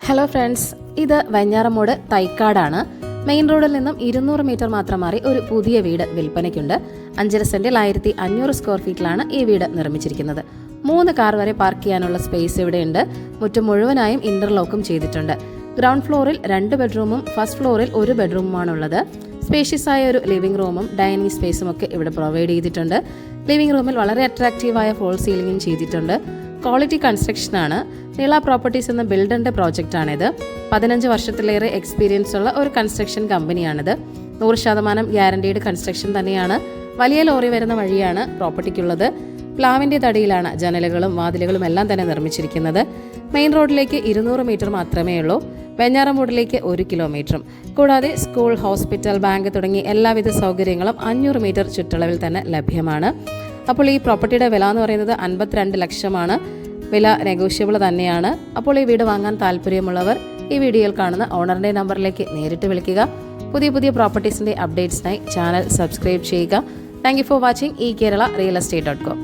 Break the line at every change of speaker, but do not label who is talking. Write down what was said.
Hello friends, ഇത് Venjaramoodu തൈക്കാടാണ്. Main റോഡിൽ നിന്നും 200 മീറ്റർ മാത്രം മാറി ഒരു പുതിയ വീട് വിൽപ്പനയ്ക്കുണ്ട്. 5.5 സെന്റിൽ 1500 സ്ക്വയർ ഫീറ്റിലാണ് ഈ വീട് നിർമ്മിച്ചിരിക്കുന്നത്. 3 കാർ വരെ പാർക്ക് ചെയ്യാനുള്ള സ്പേസ് ഇവിടെയുണ്ട്. മുറ്റം മുഴുവനായും ഇന്റർലോക്കും ചെയ്തിട്ടുണ്ട്. ഗ്രൗണ്ട് ഫ്ലോറിൽ 2 ബെഡ്റൂമും ഫസ്റ്റ് ഫ്ലോറിൽ 1 ബെഡ്റൂമുമാണുള്ളത്. സ്പേഷ്യസ് ആയ ഒരു ലിവിംഗ് റൂമും ഡൈനിങ് സ്പേസും ഒക്കെ ഇവിടെ പ്രൊവൈഡ് ചെയ്തിട്ടുണ്ട്. ലിവിംഗ് റൂമിൽ വളരെ അട്രാക്റ്റീവായ ഫോൾ സീലിംഗും ചെയ്തിട്ടുണ്ട്. ക്വാളിറ്റി കൺസ്ട്രക്ഷനാണ്. നീള പ്രോപ്പർട്ടീസ് എന്ന ബിൽഡറിന്റെ പ്രോജക്റ്റാണിത്. 15 വർഷത്തിലേറെ എക്സ്പീരിയൻസ് ഉള്ള ഒരു കൺസ്ട്രക്ഷൻ കമ്പനിയാണിത്. 100% ഗ്യാരണ്ടീഡ് കൺസ്ട്രക്ഷൻ തന്നെയാണ്. വലിയ ലോറി വരുന്ന വഴിയാണ് പ്രോപ്പർട്ടിക്കുള്ളത്. പ്ലാവിന്റെ തടിയിലാണ് ജനലുകളും വാതിലുകളും എല്ലാം തന്നെ നിർമ്മിച്ചിരിക്കുന്നത്. മെയിൻ റോഡിലേക്ക് 200 മീറ്റർ മാത്രമേ ഉള്ളൂ. വെഞ്ഞാറമൂടിലേക്ക് 1 കിലോമീറ്ററും. കൂടാതെ സ്കൂൾ, ഹോസ്പിറ്റൽ, ബാങ്ക് തുടങ്ങി എല്ലാവിധ സൗകര്യങ്ങളും 500 മീറ്റർ ചുറ്റളവിൽ തന്നെ ലഭ്യമാണ്. അപ്പോൾ ഈ പ്രോപ്പർട്ടിയുടെ വില എന്ന് പറയുന്നത് 52 ലക്ഷമാണ്. വില നെഗോഷ്യബിൾ തന്നെയാണ്. അപ്പോൾ ഈ വീട് വാങ്ങാൻ താല്പര്യമുള്ളവർ ഈ വീഡിയോയിൽ കാണുന്ന ഓണറിന്റെ നമ്പറിലേക്ക് നേരിട്ട് വിളിക്കുക. പുതിയ പ്രോപ്പർട്ടീസിന്റെ അപ്ഡേറ്റ്സിനായി ചാനൽ സബ്സ്ക്രൈബ് ചെയ്യുക. Thank you for watching eKerala Real Estate.com.